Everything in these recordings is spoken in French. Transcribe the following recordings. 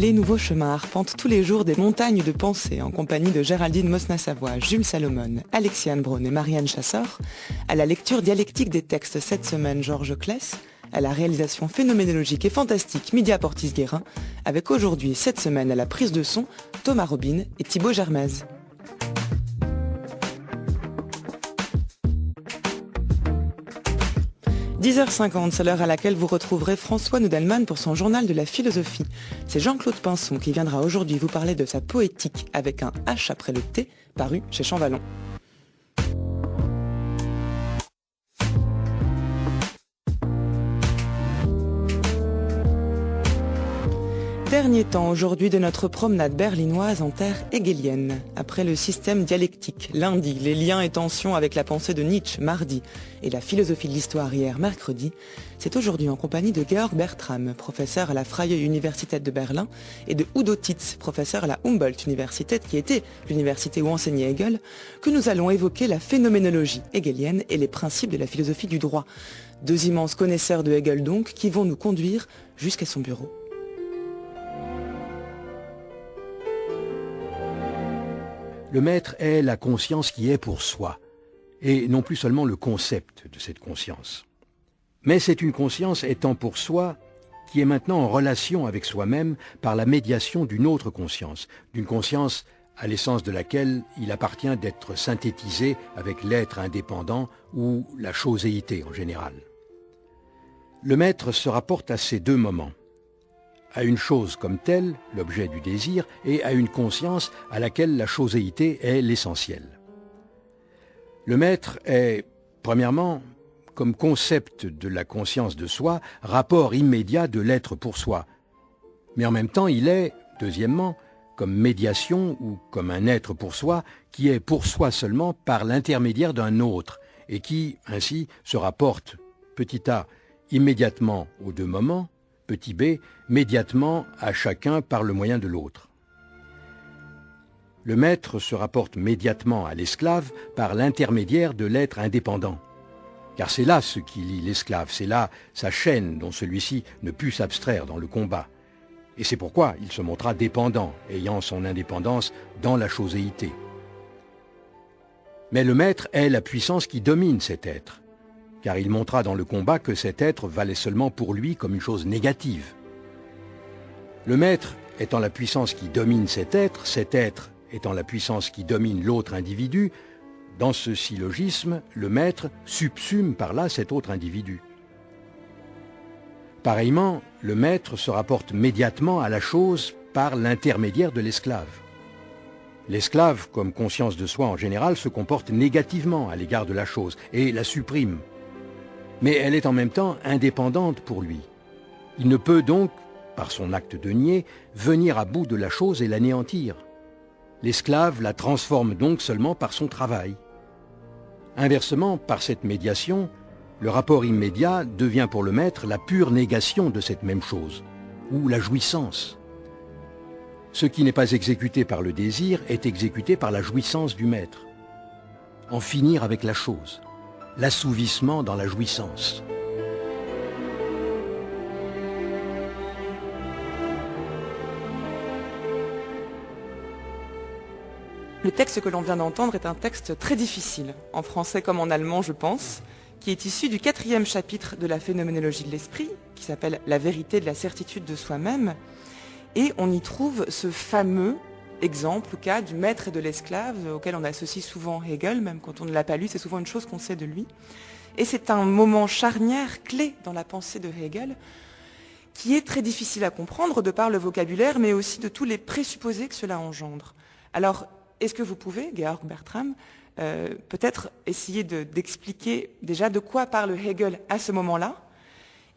Les Nouveaux Chemins arpentent tous les jours des montagnes de pensée en compagnie de Géraldine Mosna-Savoie, Jules Salomon, Alexiane Braun et Marianne Chassor. À la lecture dialectique des textes cette semaine, Georges Claes. À la réalisation phénoménologique et fantastique, Mydia Portis-Guérin. Avec aujourd'hui, cette semaine, à la prise de son, Thomas Robin et Thibaut Germez. 10h50, c'est l'heure à laquelle vous retrouverez François Nudelman pour son journal de la philosophie. C'est Jean-Claude Pinson qui viendra aujourd'hui vous parler de sa poétique avec un H après le T, paru chez Champvallon. Dernier temps aujourd'hui de notre promenade berlinoise en terre hegelienne. Après le système dialectique, lundi, les liens et tensions avec la pensée de Nietzsche, mardi, et la philosophie de l'histoire hier, mercredi, c'est aujourd'hui en compagnie de Georg Bertram, professeur à la Freie Universität de Berlin, et de Udo Titz, professeur à la Humboldt-Universität, qui était l'université où enseignait Hegel, que nous allons évoquer la phénoménologie hegelienne et les principes de la philosophie du droit. Deux immenses connaisseurs de Hegel donc, qui vont nous conduire jusqu'à son bureau. Le maître est la conscience qui est pour soi, et non plus seulement le concept de cette conscience. Mais c'est une conscience étant pour soi qui est maintenant en relation avec soi-même par la médiation d'une autre conscience, d'une conscience à l'essence de laquelle il appartient d'être synthétisé avec l'être indépendant ou la choséité en général. Le maître se rapporte à ces deux moments, à une chose comme telle, l'objet du désir, et à une conscience à laquelle la choséité est l'essentiel. Le maître est, premièrement, comme concept de la conscience de soi, rapport immédiat de l'être pour soi. Mais en même temps, il est, deuxièmement, comme médiation ou comme un être pour soi, qui est pour soi seulement par l'intermédiaire d'un autre, et qui, ainsi, se rapporte, petit a, immédiatement aux deux moments, petit b, médiatement à chacun par le moyen de l'autre. Le maître se rapporte médiatement à l'esclave par l'intermédiaire de l'être indépendant. Car c'est là ce qui lie l'esclave, c'est là sa chaîne dont celui-ci ne put s'abstraire dans le combat. Et c'est pourquoi il se montra dépendant, ayant son indépendance dans la choséité. Mais le maître est la puissance qui domine cet être, car il montra dans le combat que cet être valait seulement pour lui comme une chose négative. Le maître étant la puissance qui domine cet être étant la puissance qui domine l'autre individu, dans ce syllogisme, le maître subsume par là cet autre individu. Pareillement, le maître se rapporte médiatement à la chose par l'intermédiaire de l'esclave. L'esclave, comme conscience de soi en général, se comporte négativement à l'égard de la chose et la supprime. Mais elle est en même temps indépendante pour lui. Il ne peut donc, par son acte de nier, venir à bout de la chose et l'anéantir. L'esclave la transforme donc seulement par son travail. Inversement, par cette médiation, le rapport immédiat devient pour le maître la pure négation de cette même chose, ou la jouissance. Ce qui n'est pas exécuté par le désir est exécuté par la jouissance du maître. En finir avec la chose. L'assouvissement dans la jouissance. Le texte que l'on vient d'entendre est un texte très difficile, en français comme en allemand je pense, qui est issu du 4e chapitre de la phénoménologie de l'esprit, qui s'appelle « La vérité de la certitude de soi-même », et on y trouve ce fameux exemple, cas du maître et de l'esclave, auquel on associe souvent Hegel, même quand on ne l'a pas lu, c'est souvent une chose qu'on sait de lui. Et c'est un moment charnière, clé dans la pensée de Hegel, qui est très difficile à comprendre de par le vocabulaire, mais aussi de tous les présupposés que cela engendre. Alors, est-ce que vous pouvez, Georg Bertram, peut-être essayer d'expliquer déjà de quoi parle Hegel à ce moment-là,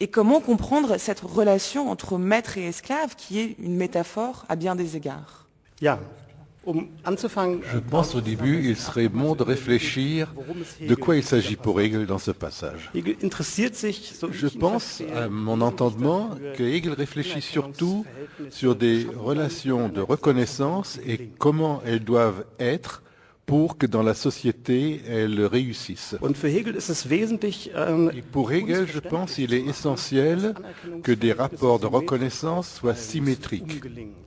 et comment comprendre cette relation entre maître et esclave, qui est une métaphore à bien des égards? Je pense au début, il serait bon de réfléchir de quoi il s'agit pour Hegel dans ce passage. Je pense, à mon entendement, que Hegel réfléchit surtout sur des relations de reconnaissance et comment elles doivent être pour que dans la société, elle réussisse. Und für Hegel ist es wesentlich, Et pour Hegel, je pense, il est essentiel que des rapports de reconnaissance soient symétriques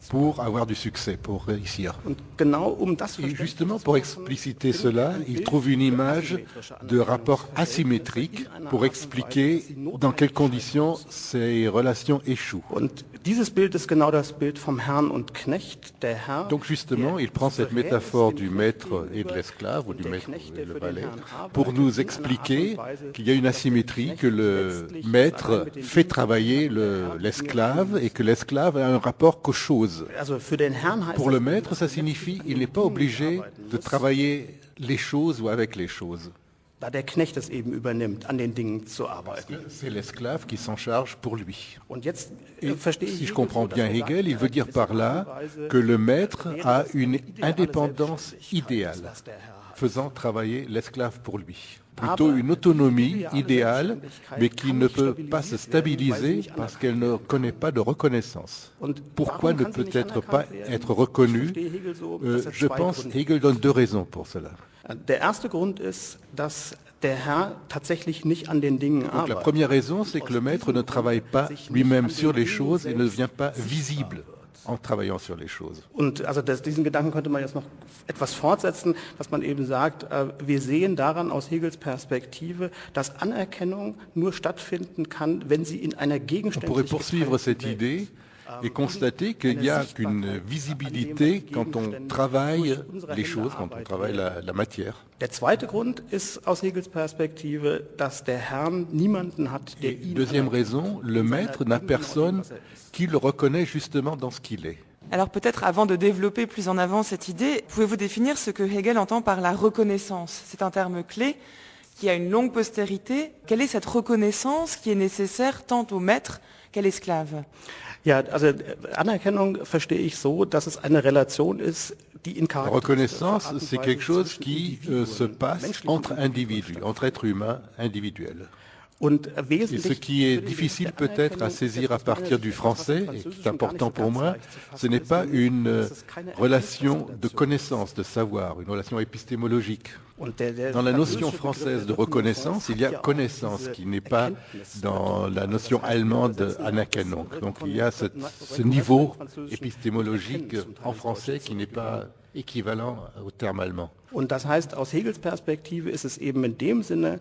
pour avoir du succès, pour réussir. Und genau das Et justement, pour expliciter cela, il trouve une image de rapport asymétrique pour expliquer dans quelles conditions ces relations échouent. Und dieses Bild ist genau das Bild vom Herrn und Knecht. Der Herr, Donc justement, il prend cette métaphore du maître et de l'esclave, ou du maître et le valet, pour nous expliquer qu'il y a une asymétrie, que le maître fait travailler l'esclave et que l'esclave a un rapport qu'aux choses. also für den Herrn heißt Pour le maître, ça signifie qu'il n'est pas obligé de travailler les choses ou avec les choses. da der Knecht es eben übernimmt, an den Dingen zu arbeiten. C'est l'esclave qui s'en charge pour lui. Und jetzt Et verstehe ich si je comprends bien Hegel, il veut dire par là que le maître a une indépendance idéale, faisant travailler l'esclave pour lui. Plutôt une autonomie idéale, mais qui ne peut pas se stabiliser parce qu'elle ne connaît pas de reconnaissance. Pourquoi ne peut-être pas être reconnue? Je pense Hegel donne deux raisons pour cela. Der erste Grund ist, dass der Herr tatsächlich nicht an den Dingen Donc la arbeitet. première raison, c'est que le maître ne travaille pas lui-même sur les choses et ne devient pas visible en travaillant sur les choses. Und also diesen Gedanken könnte man jetzt noch etwas fortsetzen, dass man eben sagt, wir sehen daran aus Hegels Perspektive, dass Anerkennung nur stattfinden kann, wenn sie in einer On pourrait Gegenständlichkeit poursuivre cette idée et constater qu'il n'y a qu'une visibilité quand on travaille les choses, quand on travaille la matière. Der zweite Grund ist aus Hegels Perspektive, dass der Herr niemanden hat, der Et ihn deuxième raison, le maître n'a personne qui le reconnaît justement dans ce qu'il est. Alors peut-être avant de développer plus en avant cette idée, pouvez-vous définir ce que Hegel entend par la reconnaissance? C'est un terme clé qui a une longue postérité. Quelle est cette reconnaissance qui est nécessaire tant au maître qu'à l'esclave? Ja, also Anerkennung verstehe ich so, dass es eine Relation ist, die in La Charakter reconnaissance, c'est quelque chose qui se passe entre individus, entre êtres humains individuels. und Et ce wesentlich qui est difficile peut-être à saisir à partir du français, et qui est important pour moi, ce n'est pas une relation de connaissance, de savoir, une relation épistémologique. Dans la notion française de reconnaissance, il y a connaissance qui n'est pas dans la notion allemande Anerkennung. Donc il y a ce niveau épistémologique en français qui n'est pas équivalent au terme allemand. Und das heißt, aus Hegels Perspektive ist es eben in dem Sinne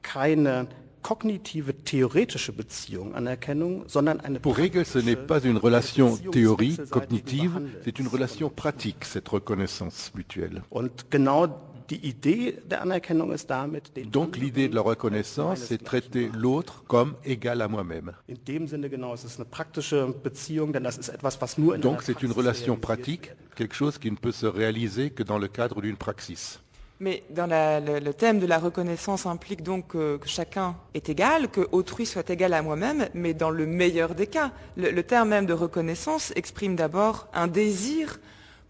keine kognitive, theoretische Beziehung, Anerkennung, sondern eine Pour Hegel, ce n'est pas une relation théorique, cognitive, c'est une relation pratique, cette reconnaissance mutuelle. Und genau die Idee der Anerkennung ist damit, Donc l'idée de la reconnaissance, c'est traiter l'autre comme égal à moi-même. in dem Sinne genau, es ist eine praktische Beziehung, denn das ist etwas, was nur in Donc einer c'est une Praxis relation realisiert pratique, quelque chose qui ne peut se réaliser que dans le cadre d'une praxis. Mais dans le thème de la reconnaissance implique donc que chacun est égal, que autrui soit égal à moi-même, mais dans le meilleur des cas. Le terme même de reconnaissance exprime d'abord un désir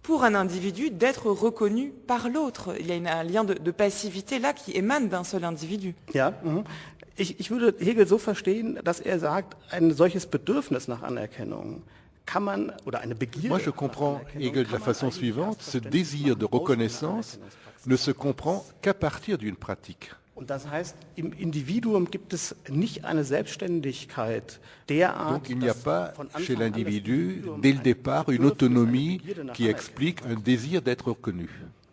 pour un individu d'être reconnu par l'autre. Il y a un lien de passivité là qui émane d'un seul individu. Ja, ich würde Hegel so verstehen, dass er sagt, ein solches Bedürfnis nach Anerkennung kann man, oder eine Begierde Moi je nach comprends Anerkennung Hegel de la kann man façon eigentlich suivante, ce selbstverständlich désir de machen, bloß mit einer reconnaissance Anerkennungspraxis. ne se comprend qu'à partir d'une pratique. Und das heißt, im Individuum gibt es nicht eine Selbstständigkeit derart, Donc il n'y a dass pas von chez Anfang an das l'individu, Individuum dès le ein départ, une Bedürfnis, autonomie eine Begierde nach qui Anerkennung, explique un désir d'être reconnu.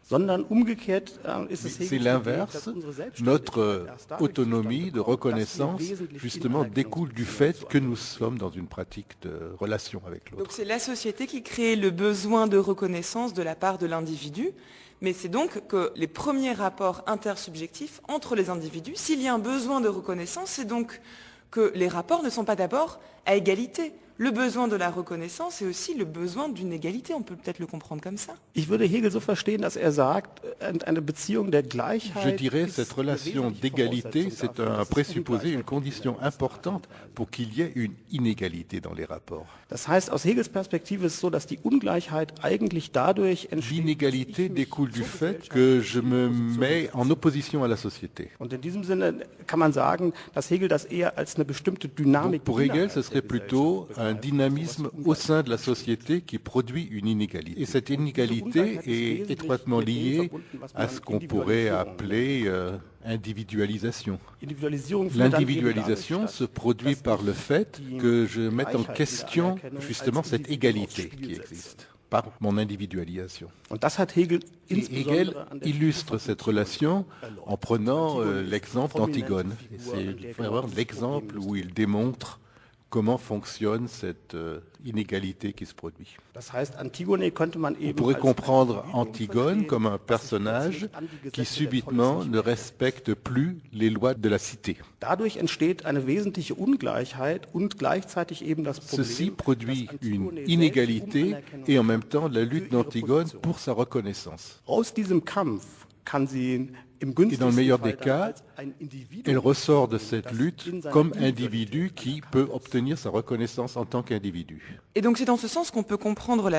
sondern umgekehrt ist es C'est Hegels Idee, l'inverse. dass unsere Selbstständigkeit Notre erst dadurch autonomie de zustande kommt, reconnaissance, dass wir wesentlich justement, in découle du fait que nous sommes dans une pratique de relation avec Donc l'autre. c'est la société qui crée le besoin de reconnaissance de la part de l'individu, mais c'est donc que les premiers rapports intersubjectifs entre les individus, s'il y a un besoin de reconnaissance, c'est donc que les rapports ne sont pas d'abord à égalité. Le besoin de la reconnaissance est aussi le besoin d'une égalité, on peut peut-être le comprendre comme ça. Ich würde Hegel so verstehen, dass er sagt, eine Beziehung der Gleichheit Je dirais ist cette eine relation wesentliche d'égalité, Voraussetzung c'est dafür, un dass es présupposé, une Ungleichheit condition gibt. importante pour qu'il y ait une inégalité dans les rapports. Das heißt, aus Hegels Perspektive ist es so, dass die Ungleichheit eigentlich dadurch entsteht, L'inégalité dass ich mich découle du zur fait Gesellschaft que je me zur mets en opposition à la société. Und in diesem Sinne kann man sagen, dass Hegel das eher als eine bestimmte Dynamik Donc pour Hegel, ce serait plutôt un dynamisme au sein de la société qui produit une inégalité. Et cette inégalité est étroitement liée à ce qu'on pourrait appeler individualisation. L'individualisation se produit par le fait que je mette en question justement cette égalité qui existe par mon individualisation. Et Hegel illustre cette relation en prenant l'exemple d'Antigone. C'est vraiment l'exemple où il démontre comment fonctionne cette inégalité qui se produit. On pourrait comprendre Antigone comme un personnage qui subitement ne respecte plus les lois de la cité. Ceci produit une inégalité et en même temps la lutte d'Antigone pour sa reconnaissance. Et dans le meilleur des cas, elle ressort de cette lutte comme individu qui peut obtenir sa reconnaissance en tant qu'individu. Et donc c'est dans ce sens qu'on peut comprendre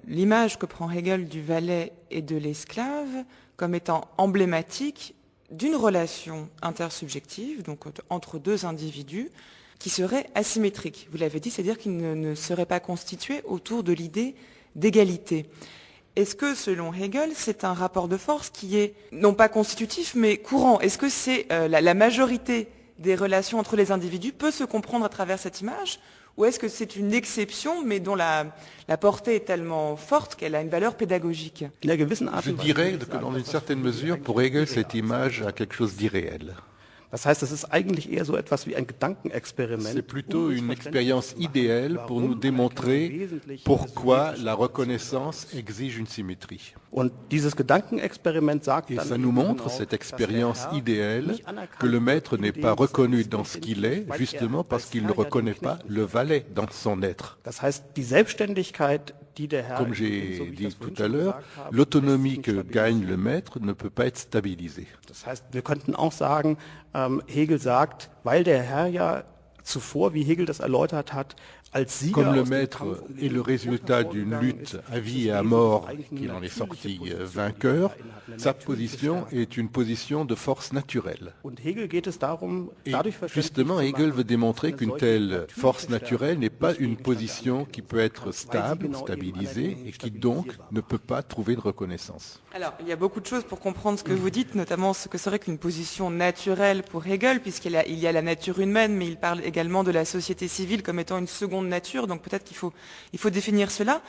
l'image que prend Hegel du valet et de l'esclave comme étant emblématique d'une relation intersubjective, donc entre deux individus, qui serait asymétrique. Vous l'avez dit, c'est-à-dire qu'ils ne seraient pas constitués autour de l'idée d'égalité. Est-ce que, selon Hegel, c'est un rapport de force qui est, non pas constitutif, mais courant? Est-ce que c'est la majorité des relations entre les individus peut se comprendre à travers cette image? Ou est-ce que c'est une exception, mais dont la portée est tellement forte qu'elle a une valeur pédagogique? Je dirais que dans une certaine mesure, pour Hegel, cette image a quelque chose d'irréel. C'est plutôt une expérience idéale pour nous démontrer pourquoi la reconnaissance exige une symétrie. Et ça nous montre, cette expérience idéale, que le maître n'est pas reconnu dans ce qu'il est, justement parce qu'il ne reconnaît pas le valet dans son être. Comme j'ai dit tout à l'heure, l'autonomie que gagne le maître ne peut pas être stabilisée. Hegel sagt, weil der Herr ja zuvor, wie Hegel das erläutert hat, Comme le maître est le résultat d'une lutte à vie et à mort, qu'il en est sorti vainqueur, sa position est une position de force naturelle. Et justement, Hegel veut démontrer qu'une telle force naturelle n'est pas une position qui peut être stable, stabilisée, et qui donc ne peut pas trouver de reconnaissance. Alors, il y a beaucoup de choses pour comprendre ce que vous dites, notamment ce que serait qu'une position naturelle pour Hegel, puisqu'il y a la nature humaine, mais il parle également de la société civile comme étant une seconde nature, donc peut-être qu'il faut définir cela.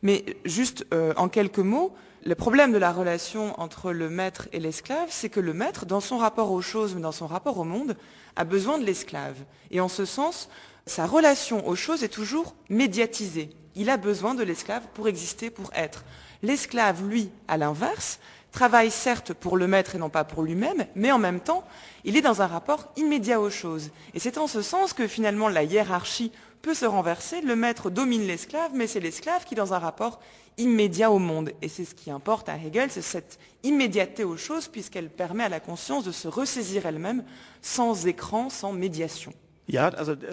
Mais juste en quelques mots, le problème de la relation entre le maître et l'esclave, c'est que le maître, dans son rapport aux choses, mais dans son rapport au monde, a besoin de l'esclave. Et en ce sens, sa relation aux choses est toujours médiatisée. Il a besoin de l'esclave pour exister, pour être. L'esclave, lui, à l'inverse, travaille certes pour le maître et non pas pour lui-même, mais en même temps, il est dans un rapport immédiat aux choses. Et c'est en ce sens que finalement la hiérarchie peut se renverser, le maître domine l'esclave, mais c'est l'esclave qui est dans un rapport immédiat au monde. Et c'est ce qui importe à Hegel, c'est cette immédiateté aux choses, puisqu'elle permet à la conscience de se ressaisir elle-même sans écran, sans médiation.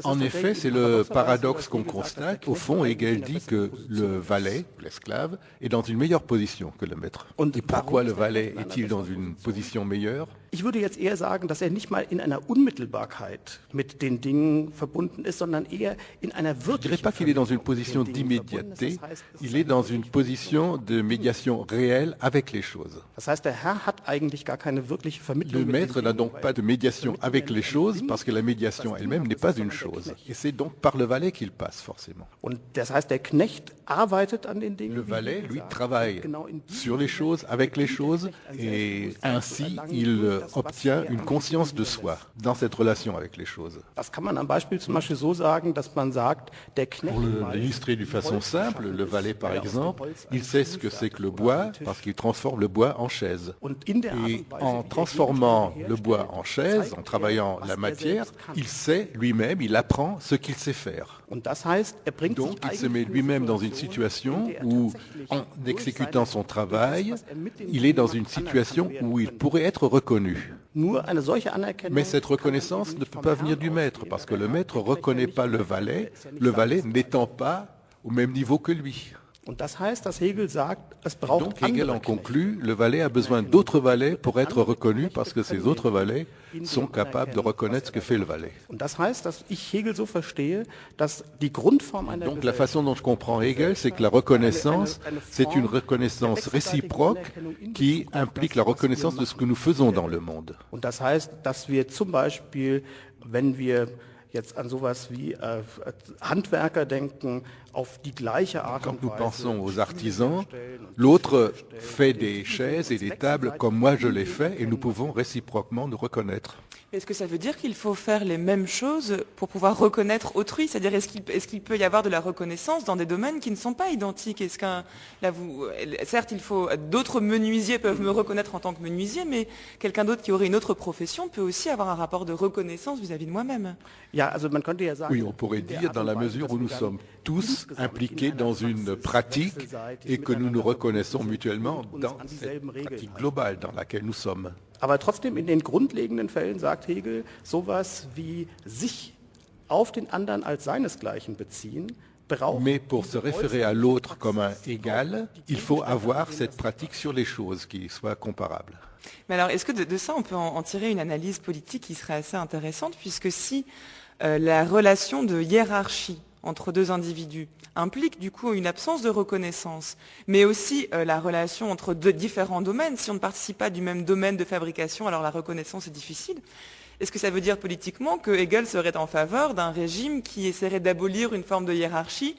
En effet, c'est le paradoxe qu'on constate. Au fond, Hegel dit que le valet, l'esclave, est dans une meilleure position que le maître. Et pourquoi le valet est-il dans une position meilleure ? Ich würde jetzt eher sagen, dass nicht mal in einer Unmittelbarkeit mit den Dingen verbunden ist, sondern eher in einer wirklichen. Je ne dirais pas qu'il est dans une position d'immédiateté, il est dans une position de médiation réelle avec les choses. Das heißt, der Herr hat eigentlich gar keine wirkliche Vermittlung. Le maître n'a donc pas de médiation avec les choses parce que la médiation elle-même n'est pas une chose. Et c'est donc par le valet qu'il passe forcément. Und das heißt, der Knecht arbeitet an den Dingen. Le valet, lui, travaille sur les choses, avec les choses, et ainsi il obtient une conscience de soi dans cette relation avec les choses. Das kann man am Beispiel zum Beispiel so sagen, dass man sagt, der Knecht. Pour l'illustrer d'une façon simple, le valet par exemple, il sait ce que c'est que le bois parce qu'il transforme le bois en chaise. Et en transformant le bois en chaise, en travaillant la matière, il sait lui-même, il apprend ce qu'il sait faire. Donc il se met lui-même dans une situation où, en exécutant son travail, il est dans une situation où il pourrait être reconnu. Mais cette reconnaissance ne peut pas venir du maître, parce que le maître ne reconnaît pas le valet n'étant pas au même niveau que lui. Und das heißt, dass Hegel sagt, es braucht Donc Hegel en conclut, le valet a besoin d'autres valets pour être reconnu parce que ces autres valets sont capables de reconnaître ce que fait le valet. Und das heißt, dass ich Hegel so verstehe, dass die Grundform einer Donc la façon dont je comprends Hegel, c'est que la reconnaissance, c'est une reconnaissance réciproque qui implique la reconnaissance de ce que nous faisons dans le monde. Und das heißt, dass wir zum Beispiel, wenn wir jetzt an sowas wie Handwerker denken, auf die gleiche Art Quand und nous Weise pensons aux artisans, l'autre fait des chaises et des tables comme moi je les fais et nous pouvons réciproquement nous reconnaître. Est-ce que ça veut dire qu'il faut faire les mêmes choses pour pouvoir reconnaître autrui? C'est-à-dire, est-ce qu'il peut y avoir de la reconnaissance dans des domaines qui ne sont pas identiques? Certes, d'autres menuisiers peuvent me reconnaître en tant que menuisier, mais quelqu'un d'autre qui aurait une autre profession peut aussi avoir un rapport de reconnaissance vis-à-vis de moi-même. Ja, also man könnte ja sagen, Oui, on pourrait dire dans la mesure où nous sommes tous impliqués dans une pratique et que nous nous reconnaissons mutuellement dans cette pratique globale dans laquelle nous sommes. Aber trotzdem in den grundlegenden Fällen sagt Hegel, sowas wie sich auf den anderen als seinesgleichen beziehen, braucht. Mais pour se référer à l'autre comme un égal, il faut avoir cette pratique sur les choses qui soit comparable. Mais alors, est-ce que de ça, on peut en tirer une analyse politique qui serait assez intéressante, puisque si la relation de hiérarchie entre deux individus implique du coup une absence de reconnaissance, mais aussi la relation entre deux différents domaines. Si on ne participe pas du même domaine de fabrication, alors la reconnaissance est difficile. Est-ce que ça veut dire politiquement que Hegel serait en faveur d'un régime qui essaierait d'abolir une forme de hiérarchie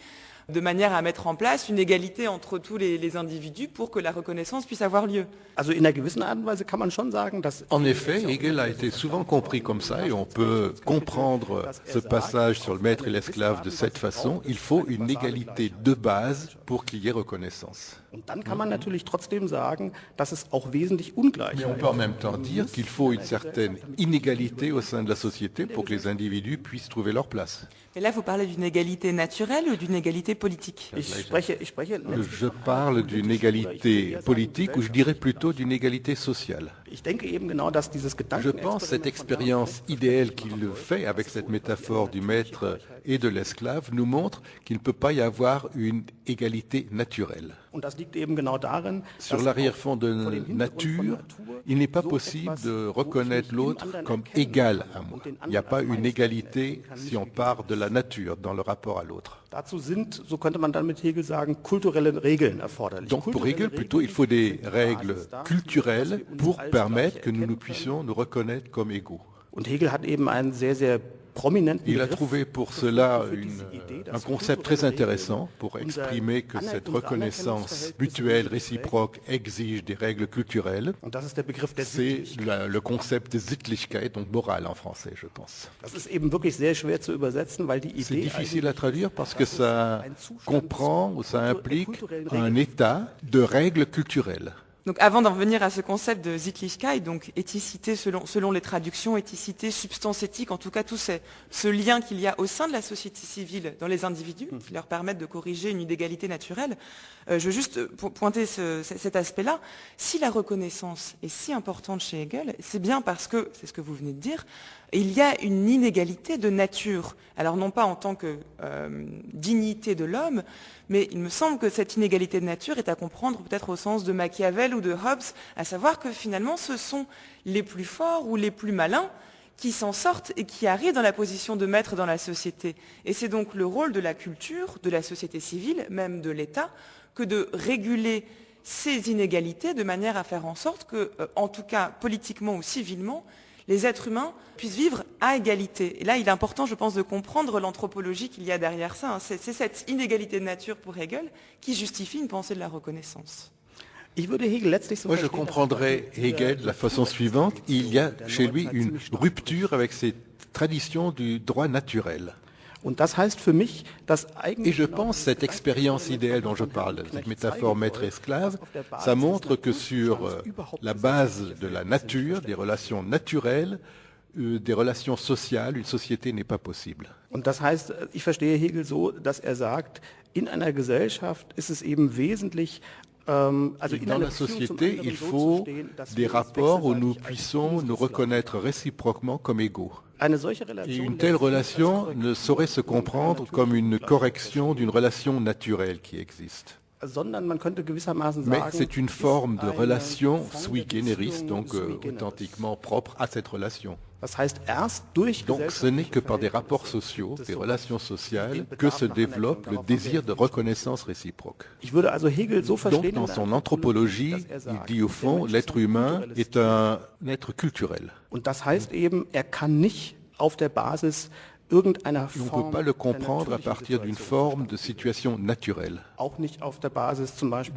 de manière à mettre en place une égalité entre tous les individus pour que la reconnaissance puisse avoir lieu? Also in einer gewissen Art und Weise kann man schon sagen, dass En effet, Hegel a été souvent compris comme ça et on peut comprendre ce passage sur le maître et l'esclave de cette façon. Il faut une égalité de base pour qu'il y ait reconnaissance. Und dann kann man natürlich trotzdem sagen, dass es auch wesentlich ungleich Mais on peut en même temps dire qu'il faut une certaine inégalité au sein de la société pour que les individus puissent trouver leur place. Mais là, vous parlez d'une égalité naturelle ou d'une égalité politique? Je parle d'une égalité politique ou je dirais plutôt d'une égalité sociale. Je pense que cette expérience idéale qu'il fait avec cette métaphore du maître et de l'esclave nous montre qu'il ne peut pas y avoir une égalité naturelle. Sur l'arrière-fond de nature, il n'est pas possible de reconnaître l'autre comme égal à moi. Il n'y a pas une égalité si on part de la nature dans le rapport à l'autre. Donc pour Hegel, plutôt, il faut des règles culturelles pour permettre que nous puissions nous reconnaître comme égaux. Il a trouvé pour cela un concept très intéressant pour exprimer que cette reconnaissance mutuelle, réciproque, exige des règles culturelles. C'est le concept de Sittlichkeit, donc morale en français, je pense. C'est difficile à traduire parce que ça comprend ou ça implique un état de règles culturelles. Donc avant d'en venir à ce concept de Sittlichkeit, donc éthicité selon les traductions, éthicité, substance éthique, en tout cas tout ce lien qu'il y a au sein de la société civile dans les individus qui leur permettent de corriger une inégalité naturelle, je veux juste pointer cet aspect-là. Si la reconnaissance est si importante chez Hegel, c'est bien parce que, c'est ce que vous venez de dire, il y a une inégalité de nature. Alors non pas en tant que dignité de l'homme, mais il me semble que cette inégalité de nature est à comprendre peut-être au sens de Machiavel ou de Hobbes, à savoir que finalement ce sont les plus forts ou les plus malins qui s'en sortent et qui arrivent dans la position de maître dans la société. Et c'est donc le rôle de la culture, de la société civile, même de l'État, que de réguler ces inégalités de manière à faire en sorte que, en tout cas politiquement ou civilement, les êtres humains puissent vivre à égalité. Et là, il est important, je pense, de comprendre l'anthropologie qu'il y a derrière ça. C'est cette inégalité de nature pour Hegel qui justifie une pensée de la reconnaissance. Moi, je comprendrais Hegel de la façon suivante. Il y a chez lui une rupture avec ces traditions du droit naturel. Et je pense que cette expérience idéale dont je parle, cette métaphore maître-esclave, ça montre que sur la base de la nature, des relations naturelles, des relations sociales, une société n'est pas possible. Und das heißt, ich verstehe Hegel so, dass sagt, in einer Gesellschaft ist es eben wesentlich. Dans la société, il faut des rapports où nous puissions nous reconnaître réciproquement comme égaux. Et une telle relation ne saurait se comprendre comme une correction d'une relation naturelle qui existe. Mais c'est une forme de relation sui generis, donc authentiquement propre à cette relation. Donc ce n'est que par des rapports sociaux, des relations sociales, que se développe le désir de reconnaissance réciproque. Donc dans son anthropologie, il dit au fond, l'être humain est un être culturel. On ne peut pas le comprendre à partir d'une forme de situation naturelle,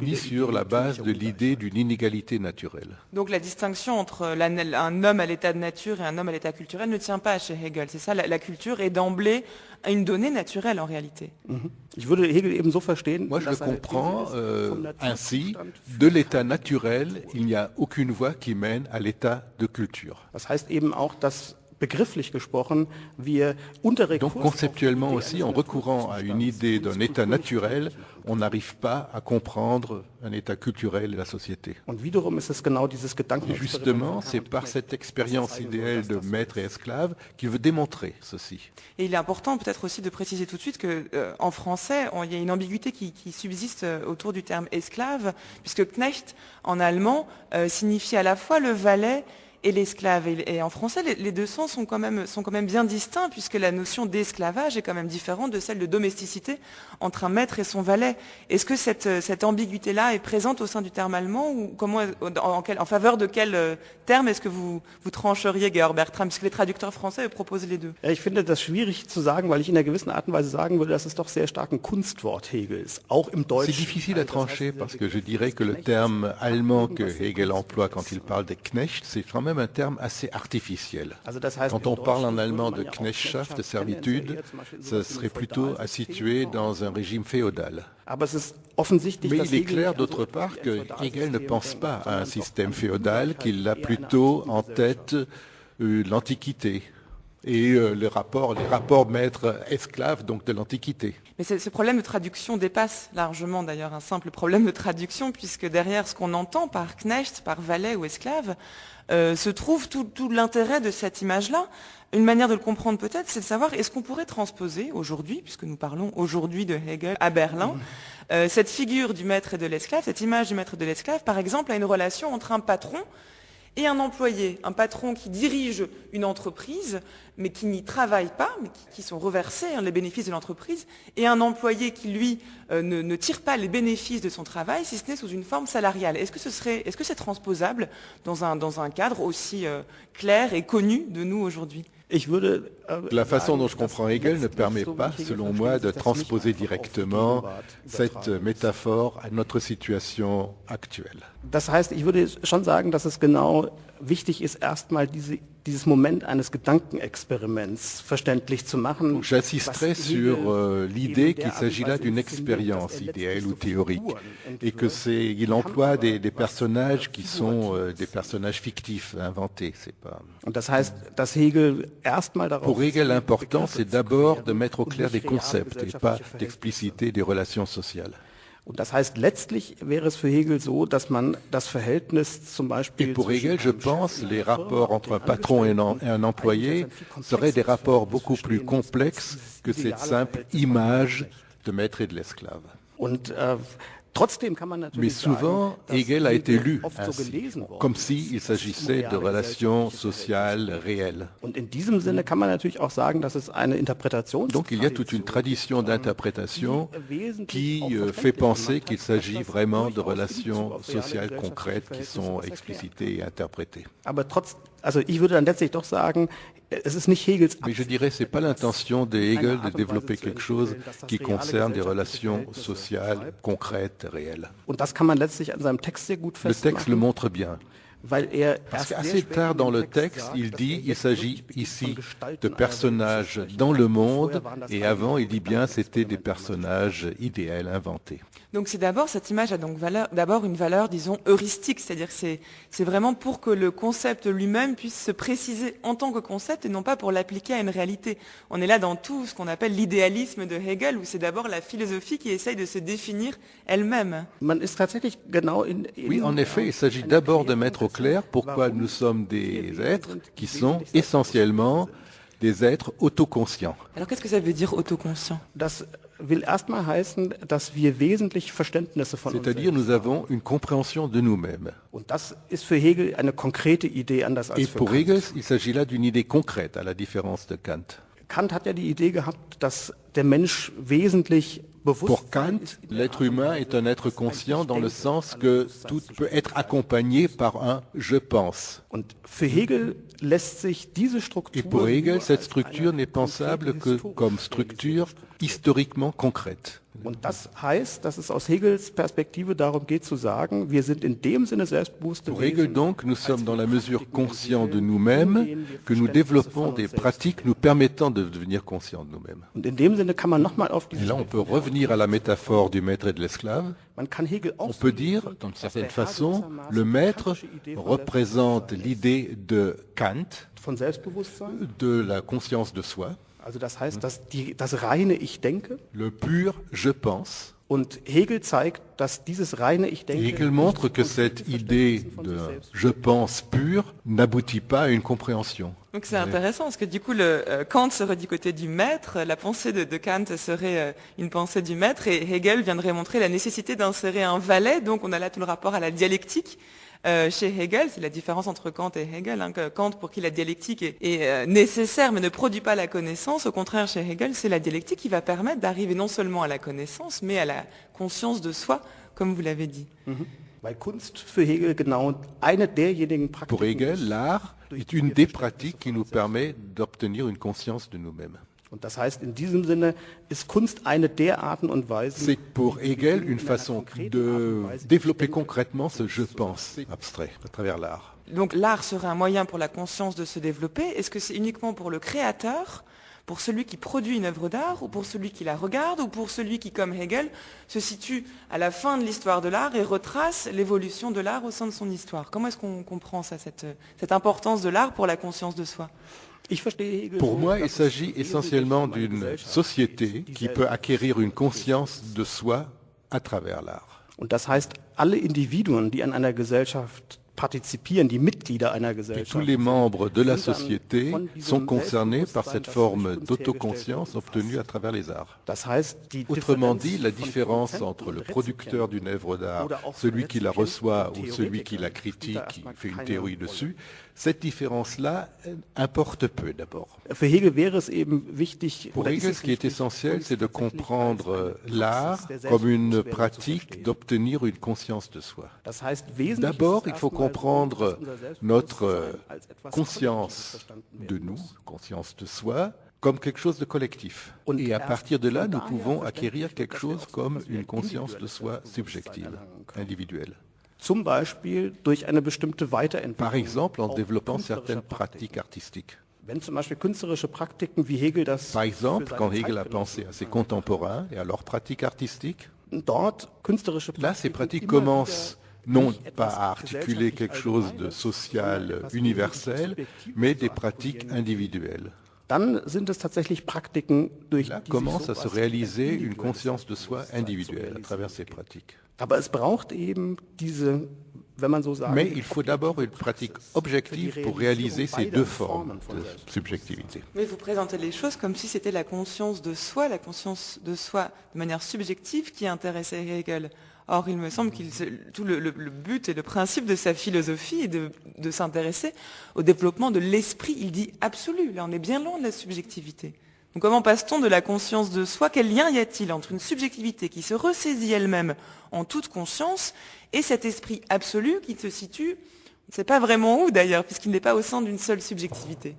ni sur la base de l'idée d'une inégalité naturelle. Donc la distinction entre un homme à l'état de nature et un homme à l'état culturel ne tient pas chez Hegel. C'est ça, la culture est d'emblée une donnée naturelle en réalité. Moi je le comprends ainsi, de l'état naturel, il n'y a aucune voie qui mène à l'état de culture. Donc conceptuellement aussi, en recourant à une idée d'un état naturel, on n'arrive pas à comprendre un état culturel de la société. Et justement, c'est par cette expérience idéale de maître et esclave qu'il veut démontrer ceci. Et il est important peut-être aussi de préciser tout de suite qu'en français, il y a une ambiguïté qui subsiste autour du terme esclave, puisque Knecht en allemand signifie à la fois le valet et l'esclave. Et en français, les deux sens sont quand même bien distincts, puisque la notion d'esclavage est quand même différente de celle de domesticité entre un maître et son valet. Est-ce que cette ambiguïté-là est présente au sein du terme allemand, ou en faveur de quel terme est-ce que vous trancheriez, Georg Bertram, puisque les traducteurs français proposent les deux? Ich finde das schwierig zu sagen, weil ich in einer gewissen Art und Weise sagen würde, das ist doch sehr stark ein Kunstwort Hegels, auch im Deutschen. C'est difficile à trancher parce que je dirais que le terme allemand que Hegel emploie quand il parle des Knecht, c'est quand même un terme assez artificiel. Quand on parle en allemand de Knechtschaft, de servitude, ça serait plutôt à situer dans un régime féodal. Mais il est clair d'autre part que Hegel ne pense pas à un système féodal, qu'il a plutôt en tête l'Antiquité et les rapports maître-esclave, donc de l'Antiquité. Mais ce problème de traduction dépasse largement d'ailleurs un simple problème de traduction, puisque derrière ce qu'on entend par Knecht, par valet ou esclave, se trouve tout l'intérêt de cette image-là. Une manière de le comprendre peut-être, c'est de savoir est-ce qu'on pourrait transposer aujourd'hui, puisque nous parlons aujourd'hui de Hegel à Berlin, cette figure du maître et de l'esclave, cette image du maître et de l'esclave, par exemple, à une relation entre un patron et un employé, un patron qui dirige une entreprise, mais qui n'y travaille pas, mais qui sont reversés les bénéfices de l'entreprise, et un employé qui, lui, ne tire pas les bénéfices de son travail, si ce n'est sous une forme salariale. Est-ce que c'est transposable dans un cadre aussi clair et connu de nous aujourd'hui ? La façon dont je comprends Hegel ne permet pas, selon moi, de transposer directement cette métaphore à notre situation actuelle. Das heißt, ich würde schon sagen, dass es genau wichtig ist, erstmal dieses Moment eines Gedankenexperiments verständlich zu machen. J'insisterai sur l'idée qu'il s'agit là d'une expérience idéale ou théorique et qu'il emploie des personnages qui sont des personnages fictifs, inventés. C'est pas... Das heißt, dass Hegel erstmal darauf... Pour Hegel, l'important, c'est d'abord de mettre au clair des concepts et pas d'expliciter des relations sociales. Und das heißt, letztlich wäre es für Hegel so, dass man das Verhältnis zum Beispiel... Et pour Hegel, je pense, les rapports entre un patron et un employé seraient des rapports beaucoup plus complexes que cette simple image de maître et de l'esclave. Mais souvent, Hegel a été lu ainsi, comme s'il s'agissait de relations sociales réelles. Donc il y a toute une tradition d'interprétation qui fait penser qu'il s'agit vraiment de relations sociales concrètes qui sont explicitées et interprétées. Mais je dirais que ce n'est pas l'intention de Hegel de développer quelque chose qui concerne des relations sociales, concrètes, réelles. Le texte le montre bien. Parce qu'assez tard dans le texte, il dit qu'il s'agit ici de personnages dans le monde, et avant, il dit bien c'était des personnages idéaux, inventés. Donc c'est d'abord, cette image a donc d'abord une valeur, disons, heuristique, c'est-à-dire que c'est vraiment pour que le concept lui-même puisse se préciser en tant que concept et non pas pour l'appliquer à une réalité. On est là dans tout ce qu'on appelle l'idéalisme de Hegel, où c'est d'abord la philosophie qui essaye de se définir elle-même. Oui, en effet, il s'agit d'abord de mettre au clair pourquoi nous sommes des êtres qui sont essentiellement des êtres autoconscients. Alors qu'est-ce que ça veut dire autoconscient? Das will erstmal heißen, dass wir wesentlich Verständnisse von uns C'est-à-dire, nous avons une compréhension de nous-mêmes. Und das ist für Hegel eine konkrete Idee, anders als Et für pour Kant. Hegel, il s'agit là d'une idée concrète, à la différence de Kant. Kant hat ja die Idee gehabt, dass der Mensch wesentlich bewusst Pour Kant, l'être humain est un être conscient dans le sens que tout peut être accompagné par un « je pense ». Und für Hegel lässt sich diese Struktur Et pour Hegel, nur cette als structure eine n'est pensable que konkrete comme historische structure historiquement concrète. Und das heißt, dass es aus Hegels Perspektive darum geht zu sagen, wir sind in dem Sinne selbstbewusste Pour Hegel Wesen, donc, nous sommes dans la mesure conscients de nous-mêmes, que nous développons des pratiques nous permettant de devenir conscients de nous-mêmes. und in dem Sinne kann man nochmal auf Et diese là, on peut revenir à la métaphore du maître et de l'esclave. man kann Hegel auch On peut dire, d'une certaine façon, le maître représente l'idée de Kant, von Selbstbewusstsein, de la conscience de soi, also das heißt, dass das reine Ich denke, le pur « je pense ». und Hegel zeigt, dass dieses reine Ich denke Hegel montre que cette idée de « je pense » pur n'aboutit pas à une compréhension. Donc c'est intéressant parce que du coup Kant serait du côté du maître, la pensée de Kant serait une pensée du maître et Hegel viendrait montrer la nécessité d'insérer un valet, donc on a là tout le rapport à la dialectique. Chez Hegel, c'est la différence entre Kant et Hegel, hein, que Kant pour qui la dialectique est nécessaire mais ne produit pas la connaissance, au contraire chez Hegel c'est la dialectique qui va permettre d'arriver non seulement à la connaissance mais à la conscience de soi, comme vous l'avez dit. Weil Kunst für Hegel genau eine derjenigen Praktiken Pour Hegel, l'art est une des pratiques qui nous permet d'obtenir une conscience de nous-mêmes. Und das heißt, in diesem Sinne ist Kunst eine der Arten und Weisen, C'est pour Hegel une façon de développer concrètement ce « je pense » abstrait à travers l'art. Donc l'art serait un moyen pour la conscience de se développer. Est-ce que c'est uniquement pour le créateur, pour celui qui produit une œuvre d'art, ou pour celui qui la regarde, ou pour celui qui, comme Hegel, se situe à la fin de l'histoire de l'art et retrace l'évolution de l'art au sein de son histoire? Comment est-ce qu'on comprend ça, cette importance de l'art pour la conscience de soi? Pour moi, il s'agit essentiellement d'une société qui peut acquérir une conscience de soi à travers l'art. Und das heißt, alle Individuen, die an einer Gesellschaft partizipieren, die Mitglieder einer Et Gesellschaft, tous les membres de la société sont concernés par cette forme d'autoconscience obtenue à travers les arts. das heißt, die Autrement Differenz dit, la von différence Produzenten entre le und producteur d'une œuvre d'art, celui qui la reçoit ou celui qui la critique, qui fait une théorie dessus, cette différence-là importe peu d'abord. Für Hegel wäre es eben wichtig, Pour oder ist Hegel, es ce qui est wichtig, essentiel, Kunst c'est de tatsächlich comprendre als eine l'art Praxis der comme une Selbstbewusstwerdung zu pratique verstehen. d'obtenir une conscience de soi. Das heißt, wesentlich D'abord, ist il faut erstmal so, comprendre dass unser Selbstbewusstsein notre als etwas conscience Kollektives verstanden de werden nous, muss. conscience de soi, comme quelque chose de collectif. Und Et à erst partir de là, von nous daher pouvons verständlich acquérir wird, quelque dass wir chose auch so comme etwas wie une ein conscience de individuelles soi Selbstbewusstsein subjective, erlangen können. individuelle. Zum Beispiel durch eine bestimmte Weiterentwicklung. Par exemple, en auch développant künstlerischer certaines Praktiken. pratiques artistiques. Wenn zum Beispiel künstlerische Praktiken, wie Hegel das Par exemple, für seine quand Hegel a Zeitgenossen pensé à ses contemporains et à leurs pratiques artistiques, dort künstlerische là, ces Praktiken pratiques immer commencent wieder non nicht pas etwas à articuler quelque chose de social universel, mais des pratiques individuelles. Dann sind es tatsächlich Praktiken, durch Là die commence sich à se sowas réaliser als une conscience de soi Bewusstsein zu individuelle à realisieren. travers ces pratiques. Aber es braucht eben diese, wenn man so sagen Mais il faut d'abord une pratique objective pour réaliser ces deux formes de subjectivité. Mais vous présentez les choses comme si c'était la conscience de soi de manière subjective qui intéressait Hegel. Or, il me semble que tout le but et le principe de sa philosophie est de s'intéresser au développement de l'esprit, il dit absolu. Là, on est bien loin de la subjectivité. Donc comment passe-t-on de la conscience de soi? Quel lien y a-t-il entre une subjectivité qui se ressaisit elle-même en toute conscience et cet esprit absolu qui se situe, on ne sait pas vraiment où d'ailleurs, puisqu'il n'est pas au sein d'une seule subjectivité?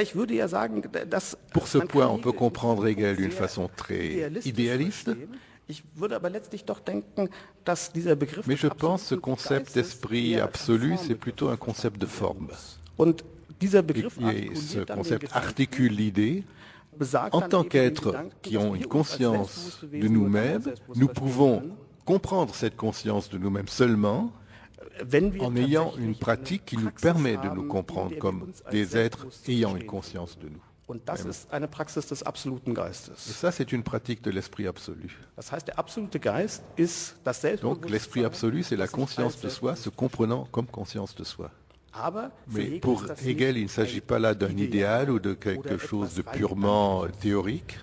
Ich würde ja sagen, dass Pour ce man point, kann on peut Hegel comprendre Hegel d'une sehr façon très idealistisch idéaliste, verstehen. Ich würde aber letztlich doch denken, dass dieser Begriff mais je des pense que ce absoluten concept Geistes d'esprit eher absolu, Form c'est plutôt un concept de forme. Und dieser Et, Begriff et artikuliert ce dann den concept Gedanken, articule l'idée, besagt en dann tant eben den qu'êtres Gedanken, qui dass ont wir une uns als conscience selbstbewusste de Wesen nur dann nous-mêmes, selbstbewusst nous verstehen pouvons können, comprendre cette conscience de nous-mêmes seulement wenn wir en ayant tatsächlich une pratique qui eine nous Praxis permet de haben, nous in comprendre der wir comme uns als des êtres selbstbewusst ayant une verstehen. conscience de nous. Und das ist eine Praxis des absoluten Et Geistes. ça, c'est une pratique de l'esprit absolu. Das heißt, der absolute Geist ist das Donc l'esprit Selbstbewusstsein, absolu, c'est la das sich conscience als de soi se comprenant comme conscience de soi. Mais pour Hegel, il ne s'agit pas là d'un idéal ou de quelque chose de purement théorique,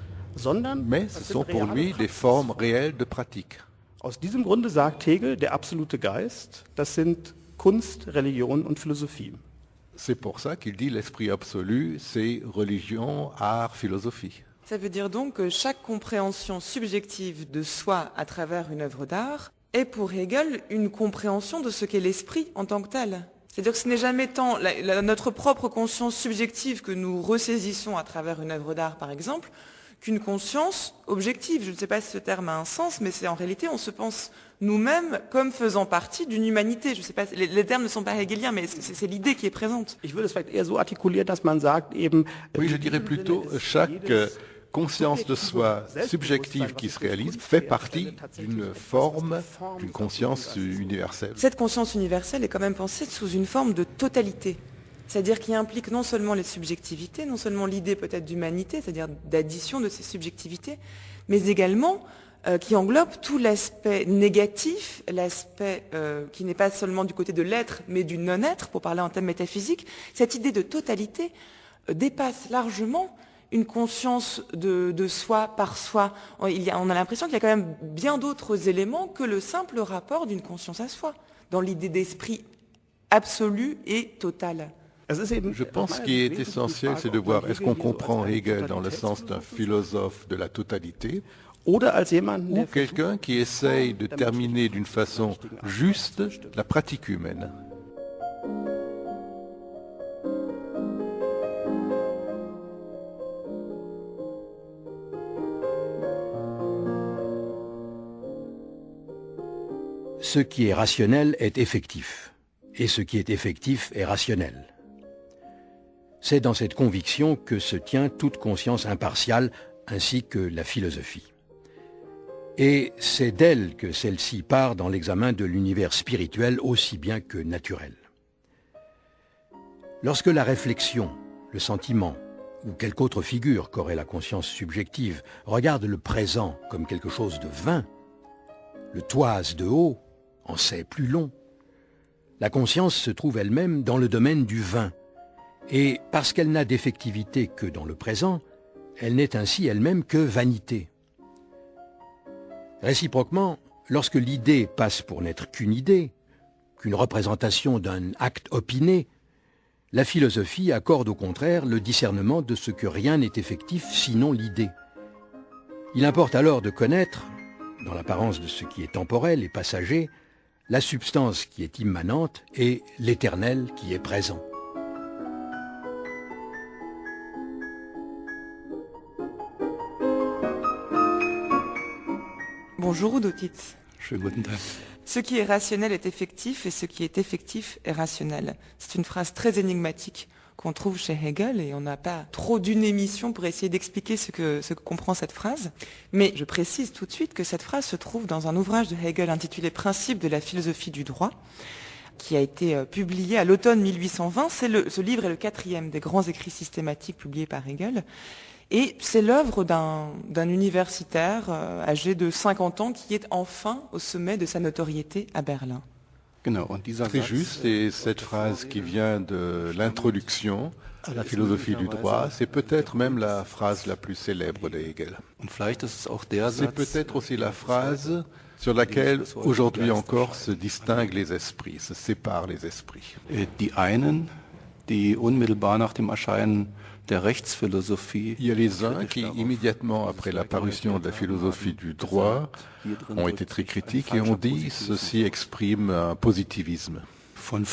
mais ce sont pour lui des formes réelles de pratique. Aus diesem Grunde sagt Hegel, der absolute Geist, das sind Kunst, Religion und Philosophie. C'est pour ça qu'il dit l'esprit absolu, c'est religion, art, philosophie. Ça veut dire donc que chaque compréhension subjective de soi à travers une œuvre d'art est pour Hegel une compréhension de ce qu'est l'esprit en tant que tel. C'est-à-dire que ce n'est jamais tant notre propre conscience subjective que nous ressaisissons à travers une œuvre d'art, par exemple, qu'une conscience objective. Je ne sais pas si ce terme a un sens, mais c'est en réalité, on se pense nous-mêmes comme faisant partie d'une humanité. Je sais pas, les termes ne sont pas hegeliens, mais c'est l'idée qui est présente. Ich würde es vielleicht eher so artikulieren, dass man sagt eben. Oui, je dirais plutôt chaque conscience de soi subjective qui se réalise fait partie d'une forme, d'une conscience universelle. Cette conscience universelle est quand même pensée sous une forme de totalité. C'est-à-dire qui implique non seulement les subjectivités, non seulement l'idée peut-être d'humanité, c'est-à-dire d'addition de ces subjectivités, mais également qui englobe tout l'aspect négatif, l'aspect qui n'est pas seulement du côté de l'être, mais du non-être, pour parler en termes métaphysiques. Cette idée de totalité dépasse largement une conscience de soi par soi. On a l'impression qu'il y a quand même bien d'autres éléments que le simple rapport d'une conscience à soi, dans l'idée d'esprit absolu et total. Je pense ce qui est essentiel, c'est de voir est-ce qu'on comprend Hegel dans le sens d'un philosophe de la totalité ou quelqu'un qui essaye de terminer d'une façon juste la pratique humaine. Ce qui est rationnel est effectif, et ce qui est effectif est rationnel. C'est dans cette conviction que se tient toute conscience impartiale ainsi que la philosophie. Et c'est d'elle que celle-ci part dans l'examen de l'univers spirituel aussi bien que naturel. Lorsque la réflexion, le sentiment ou quelque autre figure qu'aurait la conscience subjective regarde le présent comme quelque chose de vain, le toise de haut en sait plus long. La conscience se trouve elle-même dans le domaine du vain. Et parce qu'elle n'a d'effectivité que dans le présent, elle n'est ainsi elle-même que vanité. Réciproquement, lorsque l'idée passe pour n'être qu'une idée, qu'une représentation d'un acte opiné, la philosophie accorde au contraire le discernement de ce que rien n'est effectif sinon l'idée. Il importe alors de connaître, dans l'apparence de ce qui est temporel et passager, la substance qui est immanente et l'éternel qui est présent. Bonjour Udo Titz. Schönen guten Tag. Ce qui est rationnel est effectif et ce qui est effectif est rationnel. C'est une phrase très énigmatique qu'on trouve chez Hegel et on n'a pas trop d'une émission pour essayer d'expliquer ce que comprend cette phrase. Mais je précise tout de suite que cette phrase se trouve dans un ouvrage de Hegel intitulé Principes de la philosophie du droit, qui a été publié à l'automne 1820. Ce livre est le 4e des grands écrits systématiques publiés par Hegel. Et c'est l'œuvre d'un universitaire âgé de 50 ans qui est enfin au sommet de sa notoriété à Berlin. Très juste, et cette phrase qui vient de l'introduction à la philosophie du droit, c'est peut-être même la phrase la plus célèbre de Hegel. C'est peut-être aussi la phrase sur laquelle aujourd'hui encore se distinguent les esprits, se séparent les esprits. Il y a les uns qui, immédiatement après l'apparition de la philosophie du droit, ont été très critiques et ont dit ceci exprime un positivisme. De